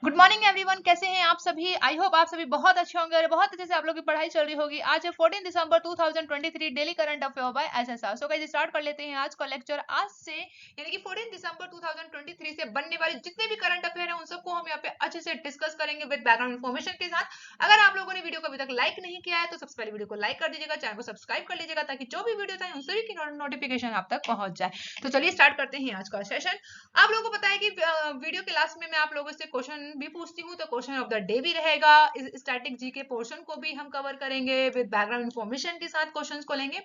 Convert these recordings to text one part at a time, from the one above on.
Good morning everyone, कैसे हैं आप सभी। आई होप आप सभी बहुत अच्छे होंगे और बहुत अच्छे से आप लोग की पढ़ाई चल रही होगी। आज है 14 दिसंबर 2023, daily current affair by SSR. So guys start कर लेते हैं आज का लेक्चर। आज से यानी कि 14 दिसंबर 2023 से बनने वाले जितने भी करंट अफेयर हैं उन सबको हम यहाँ पे अच्छे से डिस्कस करेंगे विद बैकग्राउंड इन्फॉर्मेशन के साथ। अगर आप लोगों ने वीडियो को अभी तक लाइक नहीं किया है तो सबसे पहले वीडियो को लाइक कर दीजिएगा, चैनल को सब्सक्राइब कर लीजिएगा ताकि जो भी वीडियो था उन सभी की नोटिफिकेशन आप तक पहुंच जाए। तो चलिए स्टार्ट करते हैं आज का सेशन। आप लोगों को पता है कि वीडियो के लास्ट में मैं आप लोगों से क्वेश्चन भी पूछती हूँ, तो क्वेश्चन ऑफ द डे भी रहेगा। इस स्टैटिक जी के पोर्शन को भी हम कवर करेंगे विद बैकग्राउंड इन्फॉर्मेशन के साथ क्वेश्चंस को लेंगे।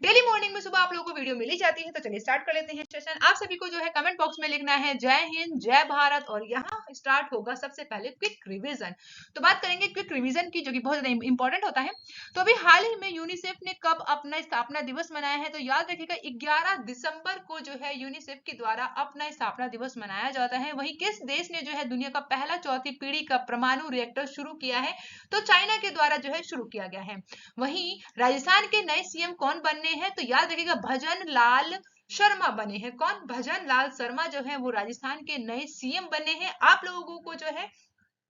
डेली मॉर्निंग में सुबह आप लोगों को वीडियो मिल ही जाती है। तो चलिए स्टार्ट कर लेते हैं सेशन। आप सभी को जो है कमेंट बॉक्स में लिखना है जय हिंद जय भारत, और यहाँ स्टार्ट होगा सबसे पहले क्विक रिविजन। तो बात करेंगे क्विक रिविजन की, जो कि बहुत ज्यादा इंपॉर्टेंट होता है। तो अभी हाल ही में यूनिसेफ ने कब अपना स्थापना दिवस मनाया है, तो याद रखिएगा 11 दिसंबर को जो है यूनिसेफ के द्वारा अपना स्थापना दिवस मनाया जाता है। वहीं किस देश ने जो है दुनिया का पहला चौथी पीढ़ी का परमाणु रिएक्टर शुरू किया है, तो चाइना के द्वारा जो है शुरू किया गया है। वहीं राजस्थान के नए सीएम कौन बनने हैं, तो याद रखिएगा भजन लाल शर्मा बने हैं। कौन? भजन लाल शर्मा जो है वो राजस्थान के नए सीएम बने हैं। आप लोगों को जो है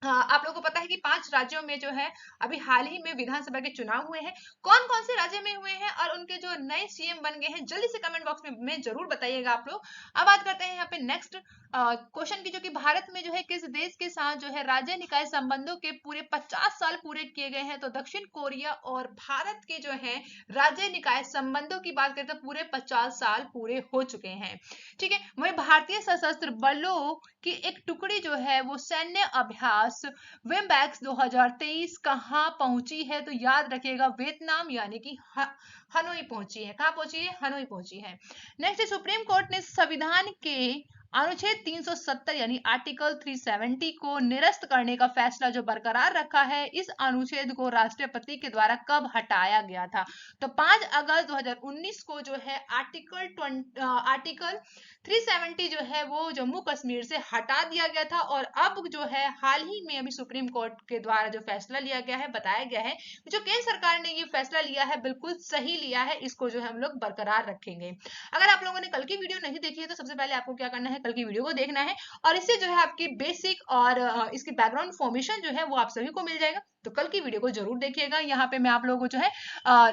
आप लोगों को पता है कि 5 राज्यों में जो है अभी हाल ही में विधानसभा के चुनाव हुए हैं। कौन कौन से राज्य में हुए हैं और उनके जो नए सीएम बन गए हैं, जल्दी से कमेंट बॉक्स में जरूर बताइएगा आप लोग। अब बात करते हैं यहाँ पे नेक्स्ट क्वेश्चन की, जो कि भारत में जो है किस देश के साथ जो है राज्य निकाय संबंधों के पूरे 50 साल पूरे किए गए हैं, तो दक्षिण कोरिया और भारत के जो है राज्य निकाय संबंधों की बात करें तो पूरे 50 साल पूरे हो चुके हैं। ठीक है। वही भारतीय सशस्त्र बलों की एक टुकड़ी जो है वो सैन्य अभ्यास विम्बैक्स 2023 कहाँ पहुंची है, तो याद रखिएगा वियतनाम यानी कि हनोई पहुंची है। कहाँ पहुंची है? हनोई पहुंची है। नेक्स्ट, सुप्रीम कोर्ट ने संविधान के अनुच्छेद 370 यानी आर्टिकल 370 को निरस्त करने का फैसला जो बरकरार रखा है, इस अनुच्छेद को राष्ट्रपति के द्वारा कब हटाया गया था, तो 5 अगस्त 2019 को जो है आर्टिकल 370 जो है वो जम्मू कश्मीर से हटा दिया गया था। और अब जो है हाल ही में अभी सुप्रीम कोर्ट के द्वारा जो फैसला लिया गया है, बताया गया है जो केंद्र सरकार ने ये फैसला लिया है बिल्कुल सही लिया है, इसको जो है हम लोग बरकरार रखेंगे। अगर आप लोगों ने कल की वीडियो नहीं देखी है तो सबसे पहले आपको क्या करना है, कल की वीडियो को देखना है और इससे जो है आपकी बेसिक और इसकी बैकग्राउंड इन्फॉर्मेशन जो है वो आप सभी को मिल जाएगा। तो कल की वीडियो को जरूर देखिएगा, यहाँ पे मैं आप लोगों को जो है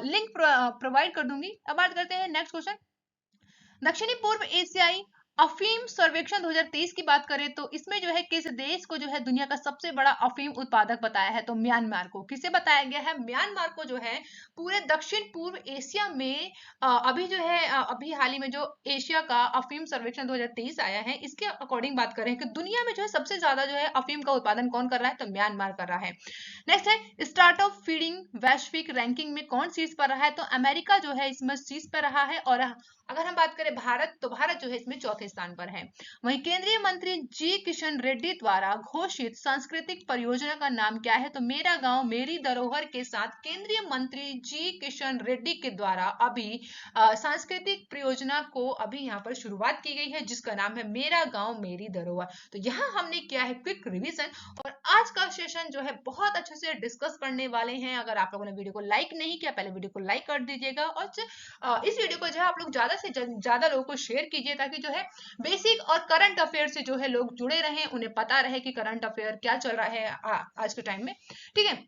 लिंक प्रोवाइड कर दूंगी। अब बात करते हैं नेक्स्ट क्वेश्चन। दक्षिणी पूर्व एशियाई अफीम सर्वेक्षण 2023 की बात करें तो इसमें जो है किस देश को जो है दुनिया का सबसे बड़ा अफीम उत्पादक बताया है, तो म्यांमार को। किसे बताया गया है? म्यांमार को जो है पूरे दक्षिण पूर्व एशिया में अभी जो है अभी हाल ही में जो एशिया का अफीम सर्वेक्षण 2023 आया है, इसके अकॉर्डिंग बात करें कि दुनिया में जो है सबसे ज्यादा जो है अफीम का उत्पादन कौन कर रहा है, तो म्यांमार कर रहा है। नेक्स्ट है स्टार्टअप फीडिंग वैश्विक रैंकिंग में कौन शीर्ष पर रहा है, तो अमेरिका जो है इसमें शीर्ष पर रहा है। और अगर हम बात करें भारत, तो भारत जो है इसमें चौथे स्थान पर है। वहीं केंद्रीय मंत्री जी किशन रेड्डी द्वारा घोषित सांस्कृतिक परियोजना का नाम क्या है, तो मेरा गांव मेरी धरोहर के साथ केंद्रीय मंत्री जी किशन रेड्डी के द्वारा अभी सांस्कृतिक परियोजना को अभी यहाँ पर शुरुआत की गई है, जिसका नाम है मेरा गांव मेरी धरोहर। तो यहाँ हमने किया है क्विक रिवीजन और आज का सेशन जो है बहुत अच्छे से डिस्कस करने वाले हैं। अगर आप लोगों ने वीडियो को लाइक नहीं किया, पहले वीडियो को लाइक कर दीजिएगा और इस वीडियो को जो है आप लोग ज्यादा से ज्यादा लोगों को शेयर कीजिए, ताकि जो है बेसिक और करंट अफेयर से जो है लोग जुड़े रहें, उन्हें पता रहे कि करंट अफेयर क्या चल रहा है आज के टाइम में। ठीक है।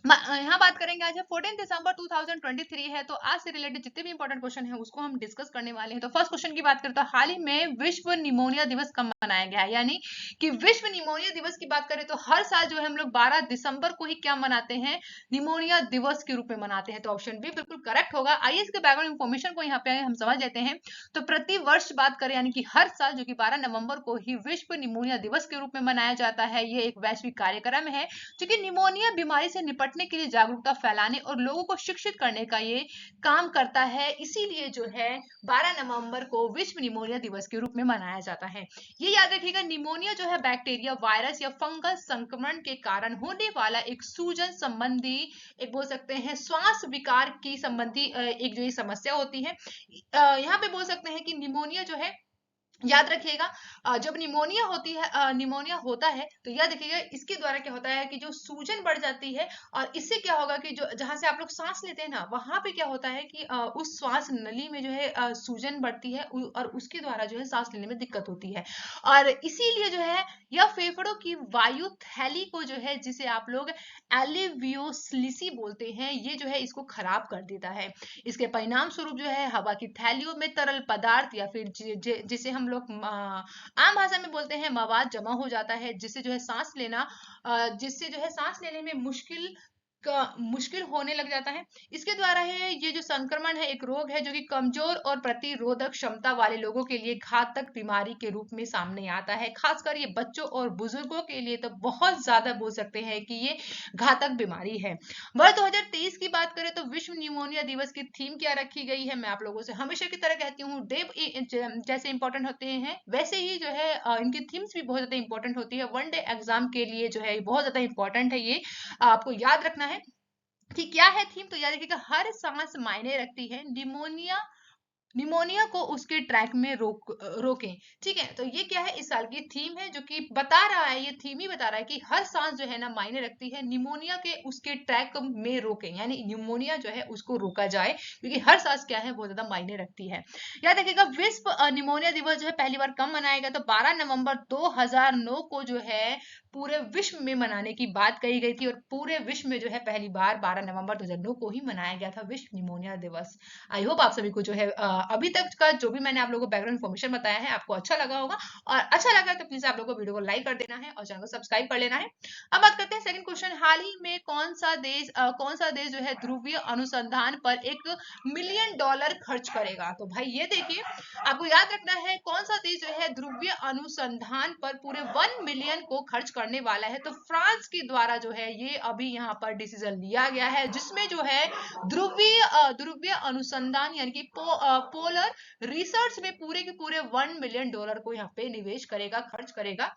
यहाँ बात करेंगे, आज है 14 दिसंबर 2023 है, तो आज से रिलेटेड जितने भी इंपॉर्टेंट क्वेश्चन है उसको हम डिस्कस करने वाले हैं। तो फर्स्ट क्वेश्चन की बात करते हैं, हाल ही में विश्व निमोनिया दिवस कब मनाया गया है, यानी कि विश्व निमोनिया दिवस की बात करें तो हर साल जो है हम लोग 12 दिसंबर को ही क्या मनाते हैं, निमोनिया दिवस के रूप में मनाते हैं। तो ऑप्शन बी बिल्कुल करेक्ट होगा। आइए इसके बैकग्राउंड इन्फॉर्मेशन को यहाँ पे हम समझ लेते हैं। तो प्रति वर्ष बात करें यानी कि हर साल जो कि 12 नवंबर को ही विश्व निमोनिया दिवस के रूप में मनाया जाता है। ये एक वैश्विक कार्यक्रम है जो कि निमोनिया बीमारी से निपटने के लिए जागरूकता फैलाने और लोगों को शिक्षित करने का ये काम करता है। इसीलिए जो है 12 नवंबर को विश्व निमोनिया दिवस के रूप में मनाया जाता है। ये याद रखिएगा, निमोनिया जो है बैक्टीरिया, वायरस या फंगस संक्रमण के कारण होने वाला एक सूजन संबंधी, एक बोल सकते हैं श्वास विकार की संबंधी एक जो ये समस्या होती है। यहाँ पे बोल सकते हैं कि निमोनिया जो है याद रखिएगा जब निमोनिया होती है, निमोनिया होता है तो याद रखिएगा इसके द्वारा क्या होता है कि जो सूजन बढ़ जाती है, और इससे क्या होगा कि जो जहां से आप लोग सांस लेते हैं ना वहां पे क्या होता है कि उस श्वास नली में जो है सूजन बढ़ती है, और उसके द्वारा जो है सांस लेने में दिक्कत होती है। और इसीलिए जो है यह फेफड़ों की वायु थैली को जो है, जिसे आप लोग एलिवियोस्लिसी बोलते हैं, ये जो है इसको खराब कर देता है। इसके परिणाम स्वरूप जो है हवा की थैलियों में तरल पदार्थ या फिर जिसे हम लोग आम भाषा में बोलते हैं मवाद जमा हो जाता है, जिससे जो है सांस लेना, जिससे जो है सांस लेने में मुश्किल होने लग जाता है। इसके द्वारा है ये जो संक्रमण है एक रोग है जो कि कमजोर और प्रतिरोधक क्षमता वाले लोगों के लिए घातक बीमारी के रूप में सामने आता है। खासकर ये बच्चों और बुजुर्गों के लिए तो बहुत ज्यादा बोल सकते हैं कि ये घातक बीमारी है। वर्ष 2023 की बात करें तो विश्व न्यूमोनिया दिवस की थीम क्या रखी गई है, मैं आप लोगों से हमेशा की तरह कहती हूँ, डे जैसे इंपॉर्टेंट होते हैं वैसे ही जो है इनकी थीम्स भी बहुत ज्यादा इंपॉर्टेंट होती है। वन डे एग्जाम के लिए जो है बहुत ज्यादा इंपॉर्टेंट है, ये आपको याद रखना है कि क्या है थीम। तो याद रखिएगा हर सांस मायने रखती है, निमोनिया निमोनिया को उसके ट्रैक में रोकें। ठीक है, तो ये क्या है, इस साल की थीम है जो कि बता रहा है, ये थीम ही बता रहा है कि हर सांस जो है ना मायने रखती है, निमोनिया के उसके ट्रैक में रोकें, यानी निमोनिया जो है उसको रोका जाए, क्योंकि हर सांस क्या है बहुत ज्यादा मायने रखती है। याद रखिएगा विश्व निमोनिया दिवस जो है पहली बार कब मनाया गया, तो 12 नवंबर 2009 को जो है पूरे विश्व में मनाने की बात कही गई थी, और पूरे विश्व में जो है पहली बार 12 नवंबर 2009 को ही मनाया गया था विश्व निमोनिया दिवस। आई होप आप सभी को जो है अभी तक का जो भी मैंने आप लोगों को बैकग्राउंड इन्फॉर्मेशन बताया है आपको अच्छा लगा होगा, और अच्छा लगा तो प्लीज आप लोगों को वीडियो को लाइक कर देना है और चैनल को सब्सक्राइब कर लेना है। अब बात करते हैं सेकंड क्वेश्चन, हाल ही में कौन सा देश जो है ध्रुवीय अनुसंधान पर $1 मिलियन खर्च करेगा। तो भाई ये देखिए आपको याद रखना है कौन सा देश जो है ध्रुवीय अनुसंधान पर पूरे 1 मिलियन को खर्च करने वाला है। तो फ्रांस के द्वारा जो है ये अभी यहाँ पर डिसीजन लिया गया है, जिसमें जो है ध्रुवीय अनुसंधान यानी कि पोलर रिसर्च में पूरे के पूरे $1 मिलियन को यहाँ पे निवेश करेगा, खर्च करेगा।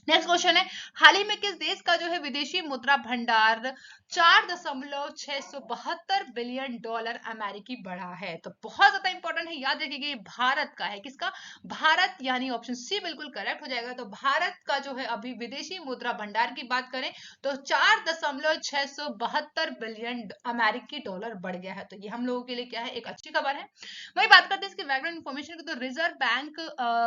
नेक्स्ट क्वेश्चन है, हाल ही में किस देश का जो है विदेशी मुद्रा भंडार $4.672 बिलियन अमेरिकी बढ़ा है। तो बहुत ज्यादा इंपॉर्टेंट है, याद रखिएगा ये भारत का है। किसका? भारत, यानी ऑप्शन सी बिल्कुल करेक्ट हो जाएगा। तो भारत का जो है अभी विदेशी मुद्रा भंडार की बात करें तो $4.672 बिलियन अमेरिकी डॉलर बढ़ गया है। तो ये हम लोगों के लिए क्या है, एक अच्छी खबर है। वही बात करते हैं इसके बैकग्राउंड इन्फॉर्मेशन की, तो रिजर्व बैंक,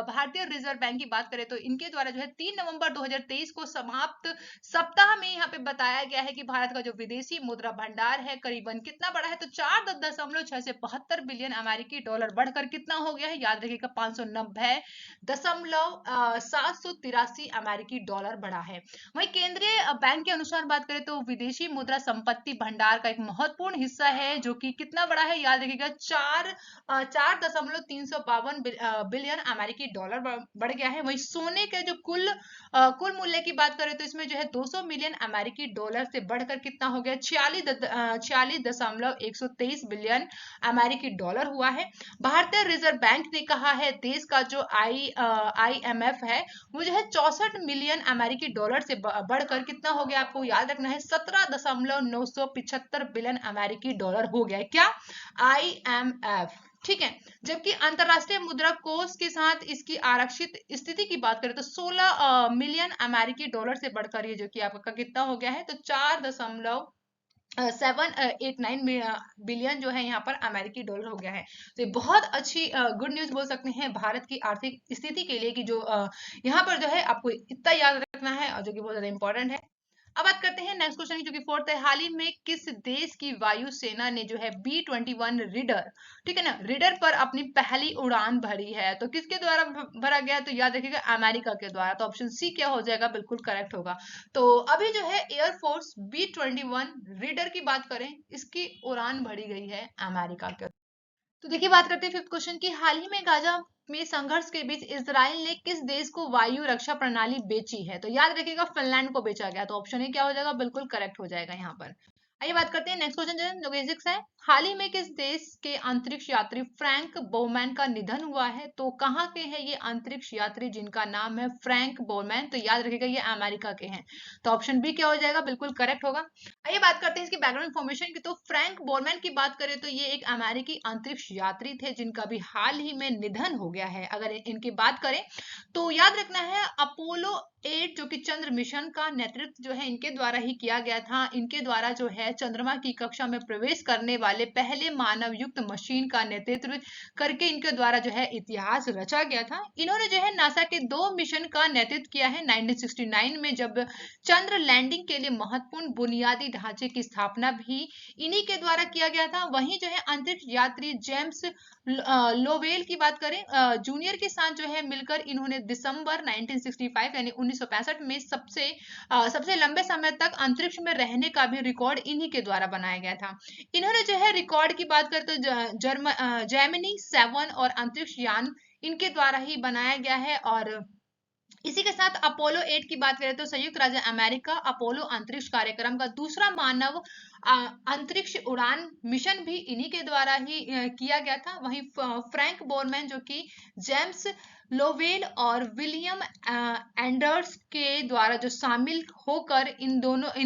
भारतीय रिजर्व बैंक की बात करें तो इनके द्वारा जो है 3 नवंबर 2023 को समाप्त सप्ताह में यहाँ पे बताया गया है कि भारत का जो विदेशी मुद्रा भंडार है करीबन कितना बड़ा है, तो 4.672 बिलियन अमेरिकी डॉलर बढ़कर कितना हो गया है, याद रखिएगा 590.783 अमेरिकी डॉलर बढ़ा है। वही केंद्रीय बैंक के अनुसार बात करें तो विदेशी मुद्रा संपत्ति भंडार का एक महत्वपूर्ण हिस्सा है, जो कि कितना बड़ा है, याद रखिएगा 4.352 बिलियन अमेरिकी डॉलर बढ़ गया है। वही सोने के जो कुल मूल्य की बात करें तो इसमें जो है 200 मिलियन अमेरिकी डॉलर से बढ़कर कितना हो गया, 46.123 बिलियन अमेरिकी डॉलर हुआ है। भारतीय रिजर्व बैंक ने कहा है देश का जो IMF है वो जो है 64 मिलियन अमेरिकी डॉलर से बढ़कर कितना हो गया, आपको याद रखना है 17.975 बिलियन अमेरिकी डॉलर हो गया है। क्या? IMF। ठीक है, जबकि अंतरराष्ट्रीय मुद्रा कोष के साथ इसकी आरक्षित स्थिति की बात करें तो 16 मिलियन अमेरिकी डॉलर से बढ़कर ये जो कि आपका कितना हो गया है, तो 4.789 बिलियन जो है यहाँ पर अमेरिकी डॉलर हो गया है। तो ये बहुत अच्छी गुड न्यूज बोल सकते हैं भारत की आर्थिक स्थिति के लिए, कि जो यहाँ पर जो है आपको इतना याद रखना है और जो कि बहुत ज्यादा इंपॉर्टेंट है। अब बात करते हैं नेक्स्ट क्वेश्चन की, जो कि फोर्थ है, हाल ही में किस देश की वायुसेना ने जो है B-21 रीडर, ठीक है ना, रीडर पर अपनी पहली उड़ान भरी है। तो किसके द्वारा भरा गया, तो याद रखिएगा अमेरिका के द्वारा। तो ऑप्शन सी क्या हो जाएगा, बिल्कुल करेक्ट होगा। तो अभी जो है एयरफोर्स B-21 रीडर की बात करें, इसकी उड़ान भरी गई है अमेरिका के। तो देखिए बात करते हैं फिफ्थ क्वेश्चन की, हाल ही में गाजा में संघर्ष के बीच इजराइल ने किस देश को वायु रक्षा प्रणाली बेची है। तो याद रखिएगा फिनलैंड को बेचा गया। तो ऑप्शन ए क्या हो जाएगा, बिल्कुल करेक्ट हो जाएगा यहाँ पर। आइए बात करते हैं नेक्स्ट क्वेश्चन जो फिजिक्स है। हाल ही में किस देश के अंतरिक्ष यात्री फ्रैंक बोमैन का निधन हुआ है? तो कहाँ के हैं ये अंतरिक्ष यात्री जिनका नाम है फ्रैंक बोमैन? तो याद रखिएगा ये अमेरिका के हैं। तो ऑप्शन बी क्या हो जाएगा? बिल्कुल करेक्ट होगा। आइए बात करते हैं इसकी बैकग्राउंड इन्फॉर्मेशन की। तो फ्रैंक बोमैन की बात करें तो ये एक अमेरिकी अंतरिक्ष यात्री थे जिनका भी हाल ही में निधन हो गया है। अगर इनकी बात करें तो याद रखना है अपोलो 8 जो कि चंद्र मिशन का नेतृत्व जो है इनके द्वारा ही किया गया था। इनके द्वारा जो है चंद्रमा की कक्षा में प्रवेश करने वाले पहले मानव युक्त मशीन का नेतृत्व करके इनके द्वारा जो है इतिहास रचा गया था। इन्होंने जो है नासा के 2 मिशन का नेतृत्व किया है 1969 में, जब चंद्र लैंडिंग के लिए महत्वपूर्ण बुनियादी ढांचे की स्थापना भी इन्हीं के द्वारा किया गया था। वहीं जो है अंतरिक्ष यात्री जेम्स लोवेल की बात करें जूनियर के साथ जो है मिलकर इन्होंने दिसंबर 1965 यानी 1965 में सबसे लंबे समय तक अंतरिक्ष में रहने का भी रिकॉर्ड इन्हीं के द्वारा बनाया गया था। इन्होंने जो है रिकॉर्ड की बात करें तो जेमिनी 7 और अंतरिक्ष यान इनके द्वारा ही बनाया गया है। और इसी के साथ अपोलो 8 की बात करें तो संयुक्त राज्य अमेरिका अपोलो अंतरिक्ष कार्यक्रम का दूसरा मानव अंतरिक्ष उड़ान मिशन भी इन्हीं के द्वारा ही किया गया था। वहीं फ्रैंक बोरमैन जो कि जेम्स लोवेल और विलियम एंडर्स के द्वारा जो शामिल होकर इन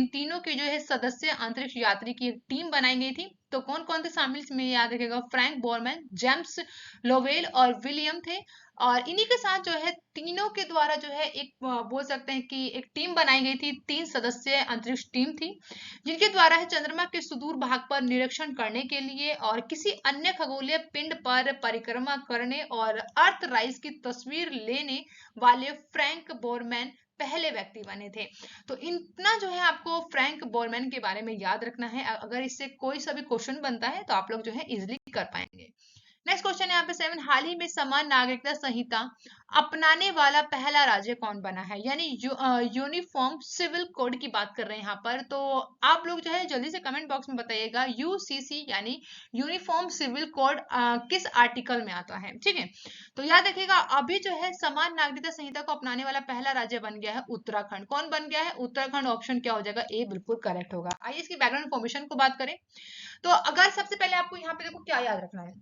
तीनों के जो है सदस्य अंतरिक्ष यात्री की एक टीम बनाई गई थी। तो कौन कौन थे शामिल में याद रखेगा? फ्रैंक बोरमैन, जेम्स लोवेल और विलियम थे। और इन्हीं के साथ जो है तीनों के द्वारा जो है एक बोल सकते हैं कि एक टीम बनाई गई थी। 3 सदस्यीय अंतरिक्ष टीम थी जिनके द्वारा है चंद्रमा के सुदूर भाग पर निरीक्षण करने के लिए और किसी अन्य खगोलीय पिंड पर परिक्रमा करने और अर्थ राइज की तस्वीर लेने वाले फ्रैंक बोरमैन पहले व्यक्ति बने थे। तो इतना जो है आपको फ्रैंक बोरमैन के बारे में याद रखना है। अगर इससे कोई सा भी क्वेश्चन बनता है तो आप लोग जो है इजिली कर पाएंगे। नेक्स्ट क्वेश्चन है यहाँ पे 7। हाल ही में समान नागरिकता संहिता अपनाने वाला पहला राज्य कौन बना है? यानी यूनिफॉर्म सिविल कोड की बात कर रहे हैं यहाँ पर। तो आप लोग जो है जल्दी से कमेंट बॉक्स में बताइएगा यूसीसी यानी यूनिफॉर्म सिविल कोड किस आर्टिकल में आता है। ठीक है, तो याद रखिएगा अभी जो है समान नागरिकता संहिता को अपनाने वाला पहला राज्य बन गया है उत्तराखंड। कौन बन गया है? उत्तराखंड। ऑप्शन क्या हो जाएगा? ए बिल्कुल करेक्ट होगा। आइए इसकी बैकग्राउंड इन्फॉर्मेशन को बात करें तो अगर सबसे पहले आपको यहाँ पे देखो क्या याद रखना है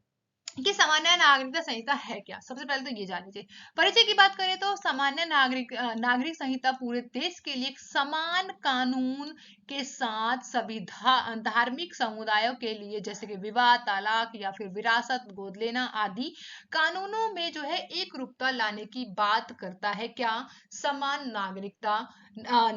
कि सामान्य नागरिकता संहिता है क्या। सबसे पहले तो ये जान लीजिए। परिचय की बात करें तो सामान्य नागरिक संहिता पूरे देश के लिए एक समान कानून के साथ सभी धार्मिक समुदायों के लिए जैसे कि विवाह, तलाक या फिर विरासत, गोद लेना आदि कानूनों में जो है एक रूपता लाने की बात करता है। क्या? समान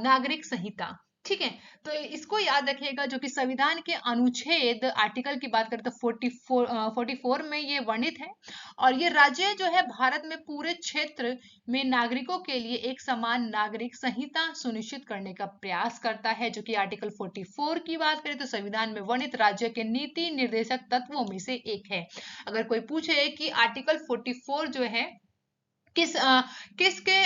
नागरिक संहिता। ठीक है, तो इसको याद रखिएगा जो कि संविधान के अनुच्छेद आर्टिकल की बात करें तो 44 में ये वर्णित है। और ये राज्य जो है भारत में पूरे क्षेत्र में नागरिकों के लिए एक समान नागरिक संहिता सुनिश्चित करने का प्रयास करता है, जो कि आर्टिकल 44 की बात करें तो संविधान में वर्णित राज्य के नीति निर्देशक तत्वों में से एक है। अगर कोई पूछे कि आर्टिकल 44 जो है किसके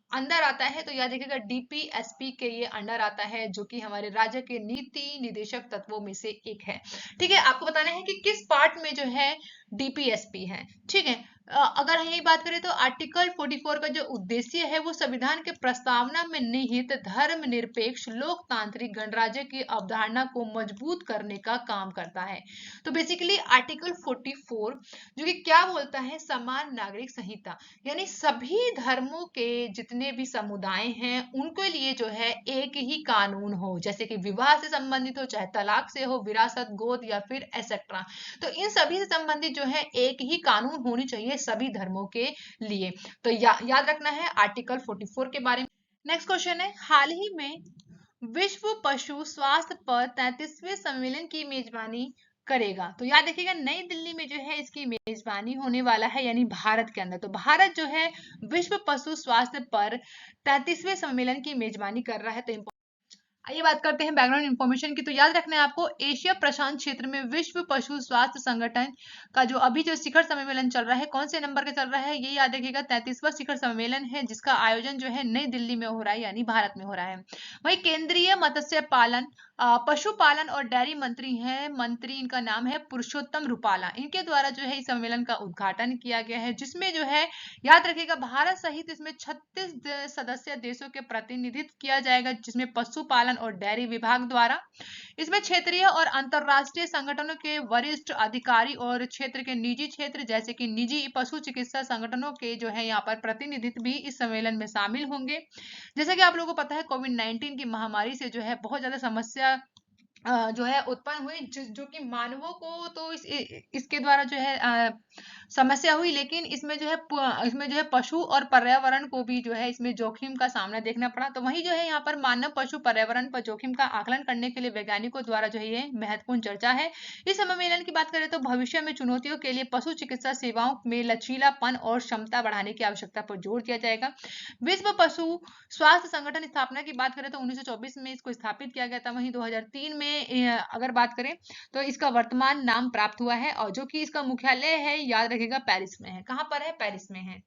अंदर आता है तो याद रखिएगा डीपीएसपी के ये अंडर आता है, जो कि हमारे राज्य के नीति निदेशक तत्वों में से एक है। ठीक है, आपको बताना है कि किस पार्ट में जो है डीपीएसपी है। ठीक है, अगर यही बात करें तो आर्टिकल 44 का जो उद्देश्य है वो संविधान के प्रस्तावना में निहित धर्मनिरपेक्ष लोकतांत्रिक गणराज्य की अवधारणा को मजबूत करने का काम करता है। तो बेसिकली आर्टिकल 44 जो कि क्या बोलता है? समान नागरिक संहिता यानी सभी धर्मों के जितने भी समुदाय हैं उनके लिए जो है एक ही कानून हो, जैसे कि विवाह से संबंधित हो, चाहे तलाक से हो, विरासत, गोद या फिर एसेट्रा। तो इन सभी से संबंधित जो है एक ही कानून होनी चाहिए सभी धर्मों के लिए। तो याद रखना है आर्टिकल 44 के बारे में। नेक्स्ट क्वेश्चन है, हाल ही में विश्व पशु स्वास्थ्य पर 33वें सम्मेलन की मेजबानी करेगा। तो याद रखिएगा नई दिल्ली में जो है इसकी मेजबानी होने वाला है, यानी भारत के अंदर। तो भारत जो है विश्व पशु स्वास्थ्य पर 33वें सम्मेलन की मेजबानी कर रहा है। तो आइए बात करते हैं बैकग्राउंड इंफॉर्मेशन की। तो याद रखना है आपको एशिया प्रशांत क्षेत्र में विश्व पशु स्वास्थ्य संगठन का जो शिखर सम्मेलन चल रहा है, कौन से नंबर का चल रहा है? ये याद रखिएगा 33वां शिखर सम्मेलन है, जिसका आयोजन जो है नई दिल्ली में हो रहा है, यानी भारत में हो रहा है। वही केंद्रीय मत्स्य पालन पशुपालन और डेयरी मंत्री हैं, मंत्री इनका नाम है पुरुषोत्तम रूपाला। इनके द्वारा जो है इस सम्मेलन का उद्घाटन किया गया है, जिसमें जो है याद रखिएगा भारत सहित इसमें 36 सदस्य देशों के प्रतिनिधित्व किया जाएगा, जिसमें पशुपालन और डेयरी विभाग द्वारा। इसमें क्षेत्रीय और अंतरराष्ट्रीय संगठनों के वरिष्ठ अधिकारी और क्षेत्र के निजी क्षेत्र जैसे कि निजी पशु चिकित्सा संगठनों के जो है यहाँ पर प्रतिनिधित्व भी इस सम्मेलन में शामिल होंगे। जैसा कि आप लोगों को पता है, कोविड-19 की महामारी से जो है बहुत ज्यादा समस्या जो है उत्पन्न हुई, जो कि मानवों को तो इसके द्वारा जो है समस्या हुई, लेकिन इसमें जो है पशु और पर्यावरण को भी जो है इसमें जोखिम का सामना देखना पड़ा। तो वही जो है यहाँ पर मानव पशु पर्यावरण पर जोखिम का आकलन करने के लिए वैज्ञानिकों द्वारा जो है ये महत्वपूर्ण चर्चा है। इस सम्मेलन की बात करें तो भविष्य में चुनौतियों के लिए पशु चिकित्सा सेवाओं में लचीलापन और क्षमता बढ़ाने की आवश्यकता पर जोर दिया जाएगा। विश्व पशु स्वास्थ्य संगठन स्थापना की बात करें तो 1924 में इसको स्थापित किया गया था। वहीं 2003 में अगर बात करें तो इसका वर्तमान नाम प्राप्त हुआ है, और जो कि इसका मुख्यालय है याद रखिएगा पेरिस में है। कहां पर है? पेरिस में है।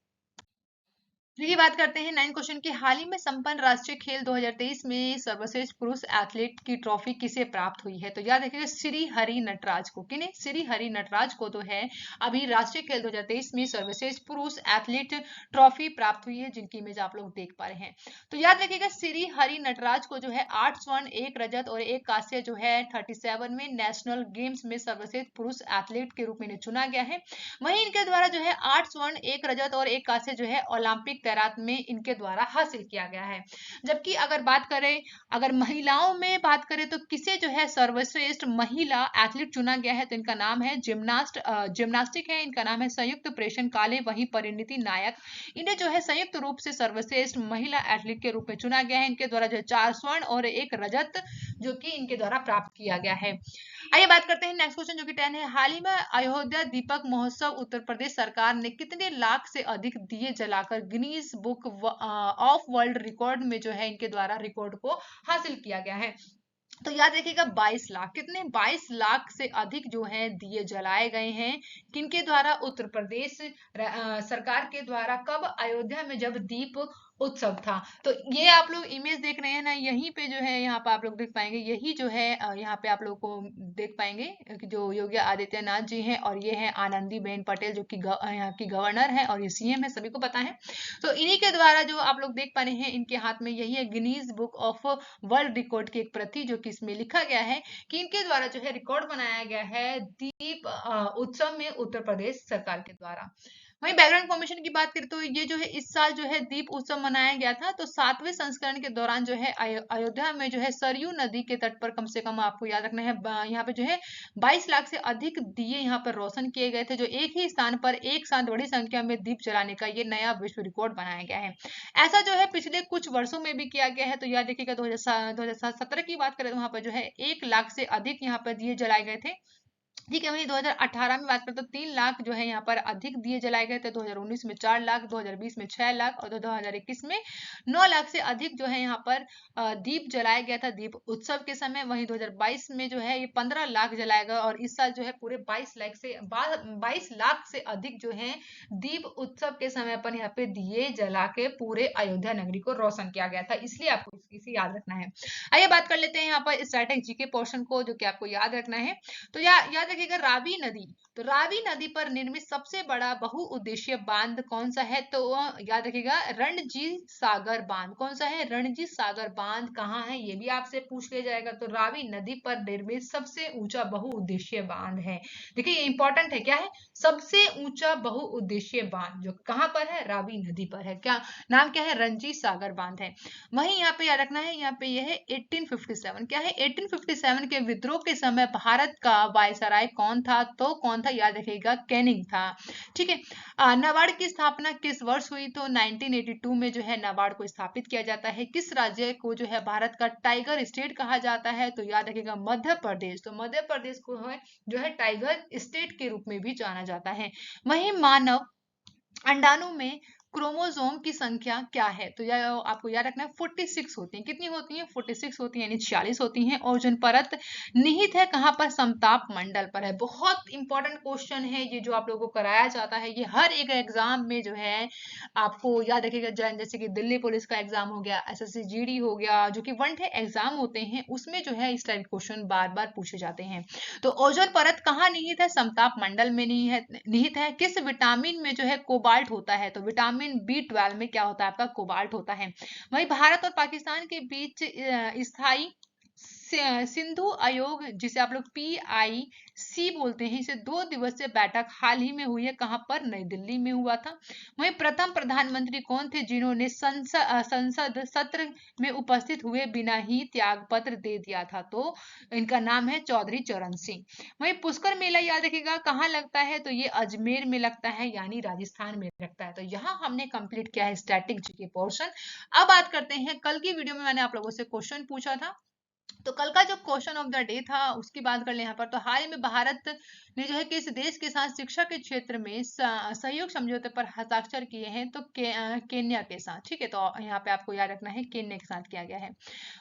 देखिए बात करते हैं 9 क्वेश्चन की। हाल ही में संपन्न राष्ट्रीय खेल 2023 में सर्वश्रेष्ठ पुरुष एथलीट की ट्रॉफी किसे प्राप्त हुई है? तो याद रखिएगा श्री हरि नटराज को। किन्हें? श्री हरि नटराज को तो है अभी राष्ट्रीय खेल 2023 में सर्वश्रेष्ठ पुरुष एथलीट ट्रॉफी प्राप्त हुई है, जिनकी इमेज आप लोग देख पा रहे हैं। तो याद रखिएगा श्री हरि नटराज को जो है 8 स्वर्ण 1 रजत और 1 कांस्य जो है 37 में नेशनल गेम्स में सर्वश्रेष्ठ पुरुष एथलीट के रूप में चुना गया है। वहीं इनके द्वारा जो है 8 स्वर्ण 1 रजत और 1 कांस्य जो है ओलंपिक तैराक में इनके द्वारा हासिल किया गया है। जबकि अगर महिलाओं में बात करें तो किसे जो है सर्वश्रेष्ठ महिला एथलीट चुना गया है, तो इनका नाम है जिम्नास्टिक है, इनका नाम है संयुक्त प्रेषण काले। वहीं परिणीति नायक, इन्हें जो है संयुक्त रूप से सर्वश्रेष्ठ महिला एथलीट के रूप में चुना गया है। इनके द्वारा जो है 4 स्वर्ण और 1 रजत जो कि इनके द्वारा प्राप्त किया गया है। आइए बात करते हैं नेक्स्ट क्वेश्चन जो कि 10 है। हाल ही में अयोध्या दीपक महोत्सव उत्तर प्रदेश सरकार ने कितने लाख से अधिक दिए जलाकर Guinness book of world record में जो है इनके द्वारा रिकॉर्ड को हासिल किया गया है? तो याद रखिएगा 22 लाख। कितने? 22 लाख से अधिक जो है दिए जलाए गए हैं। किनके द्वारा? उत्तर प्रदेश सरकार के द्वारा। कब? अयोध्या में जब दीप उत्सव था। तो ये आप लोग इमेज देख रहे हैं ना, यहीं पे जो है यहाँ पे आप लोग देख पाएंगे, यही जो है यहाँ पे आप लोग को देख पाएंगे कि जो योगी आदित्यनाथ जी हैं और ये है आनंदीबेन पटेल जो कि यहाँ की गवर्नर है और ये सीएम है, सभी को पता है। तो इन्हीं के द्वारा जो आप लोग देख पा रहे हैं इनके हाथ में यही है Guinness book of world record की एक प्रति, जो कि इसमें लिखा गया है कि इनके द्वारा जो है रिकॉर्ड बनाया गया है दीप उत्सव में उत्तर प्रदेश सरकार के द्वारा। वहीं बैकग्राउंड इन्फॉर्मेशन की बात करें तो ये जो है इस साल जो है दीप उत्सव मनाया गया था। तो 7वें संस्करण के दौरान जो है अयोध्या में जो है सरयू नदी के तट पर कम से कम आपको याद रखना है यहाँ पे जो है 22 लाख से अधिक दिए यहाँ पर रोशन किए गए थे, जो एक ही स्थान पर एक साथ बड़ी संख्या में दीप जलाने का ये नया विश्व रिकॉर्ड बनाया गया है। ऐसा जो है पिछले कुछ वर्षों में भी किया गया है। तो याद देखिएगा 2017 की बात करें तो वहां पर जो है 1 लाख से अधिक यहाँ पर दिए जलाए गए थे। ठीक है। वहीं 2018 में बात करें तो 3 लाख जो है यहाँ पर अधिक दिए जलाए गए थे। 2019 में 4 लाख, 2020 में 6 लाख और 2021 में 9 लाख से अधिक जो है यहाँ पर दीप जलाया गया था दीप उत्सव के समय। वहीं 2022 में जो है ये 15 लाख जलाया गया और इस साल जो है पूरे 22 लाख से अधिक जो है दीप उत्सव के समय पर यहाँ पे दिए जला के पूरे अयोध्या नगरी को रोशन किया गया था। इसलिए आपको इसे याद रखना है। आइए बात कर लेते हैं यहाँ पर स्टैटिक जीके पोर्शन को, जो कि आपको याद रखना है। तो याद रखिएगा रावी नदी। तो रावी नदी पर निर्मित सबसे बड़ा बहुउद्देशीय बांध कौन सा है? तो याद रखिएगा रणजीत सागर बांध। कौन सा है? रणजीत सागर बांध कहाँ है, ये भी आपसे पूछ लिया जाएगा। तो रावी नदी पर निर्मित सबसे ऊंचा बहुउद्देशीय बांध है। देखिए ये इंपॉर्टेंट है, क्या है? सबसे ऊंचा बहुउद्देशीय बांध जो कहाँ पर है? रावी नदी पर है। क्या नाम क्या है? रणजीत सागर बांध है। वहीं यहाँ पे याद रखना है, यहाँ पे यह है 1857। क्या है? 1857 के विद्रोह के समय भारत का वायसराय कौन था? तो कौन था? याद रखिएगा कैनिंग था। ठीक है। नाबार्ड की स्थापना किस वर्ष हुई? तो 1982 में जो है नाबार्ड को स्थापित किया जाता है। किस राज्य को जो है भारत का टाइगर स्टेट कहा जाता है? तो याद रखिएगा मध्य प्रदेश। तो मध्य प्रदेश को जो है टाइगर स्टेट के रूप में भी जाना जाता है। वहीं मानव अंडाणु में क्रोमोसोम की संख्या क्या है? तो यह आपको याद रखना है 46 होती हैं। कितनी होती हैं? 46 होती हैं, यानी 46 होती हैं। ओजोन परत निहित है कहाँ पर? समताप मंडल पर है। बहुत इंपॉर्टेंट क्वेश्चन है ये, जो आप लोगों को कराया जाता है। ये हर एक एग्जाम में जो है आपको याद रखिएगा। जैसे कि दिल्ली पुलिस का एग्जाम हो गया, एसएससी जीडी हो गया, जो कि वन डे एग्जाम होते हैं, उसमें जो है इस टाइप क्वेश्चन बार बार पूछे जाते हैं। तो ओजोन परत कहाँ निहित है? समताप मंडल में निहित है। किस विटामिन में जो है कोबाल्ट होता है? तो विटामिन B12 में क्या होता है? आपका कोबाल्ट होता है। वहीं भारत और पाकिस्तान के बीच स्थायी सिंधु आयोग, जिसे आप लोग PIC बोलते हैं, इसे 2 दिवसीय बैठक हाल ही में हुई है। कहां पर? नई दिल्ली में हुआ था। वहीं प्रथम प्रधानमंत्री कौन थे जिन्होंने संसद सत्र में उपस्थित हुए बिना ही त्याग पत्र दे दिया था? तो इनका नाम है चौधरी चरण सिंह। वहीं पुष्कर मेला याद रखिएगा कहाँ लगता है? तो ये अजमेर में लगता है, यानी राजस्थान में लगता है। तो यहाँ हमने कंप्लीट किया है स्टैटिक जीके पोर्शन। अब बात करते हैं, कल की वीडियो में मैंने आप लोगों से क्वेश्चन पूछा था, तो कल का जो क्वेश्चन ऑफ द डे था उसकी बात कर ले यहाँ पर। तो हाल ही में भारत ने जो है किस देश के साथ शिक्षा के क्षेत्र में सहयोग समझौते पर हस्ताक्षर किए हैं? तो केन्या के साथ। ठीक है, तो यहाँ पे आपको याद रखना है केन्या के साथ किया गया है।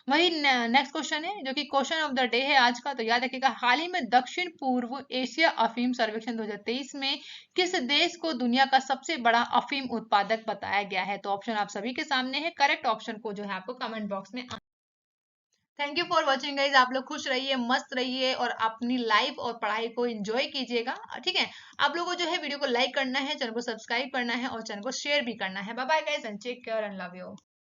वही नेक्स्ट क्वेश्चन है, जो कि क्वेश्चन ऑफ द डे है आज का। तो याद रखिएगा, हाल ही में दक्षिण पूर्व एशिया अफीम सर्वेक्षण 2023 में किस देश को दुनिया का सबसे बड़ा अफीम उत्पादक बताया गया है? तो ऑप्शन आप सभी के सामने है। करेक्ट ऑप्शन को जो है आपको कमेंट बॉक्स में। Thank you for watching guys. आप लोग खुश रहिए, मस्त रहिए और अपनी लाइफ और पढ़ाई को एंजॉय कीजिएगा। ठीक है, आप लोगों को जो है वीडियो को लाइक करना है, चैनल को सब्सक्राइब करना है और चैनल को शेयर भी करना है। Bye bye guys and take care and love you.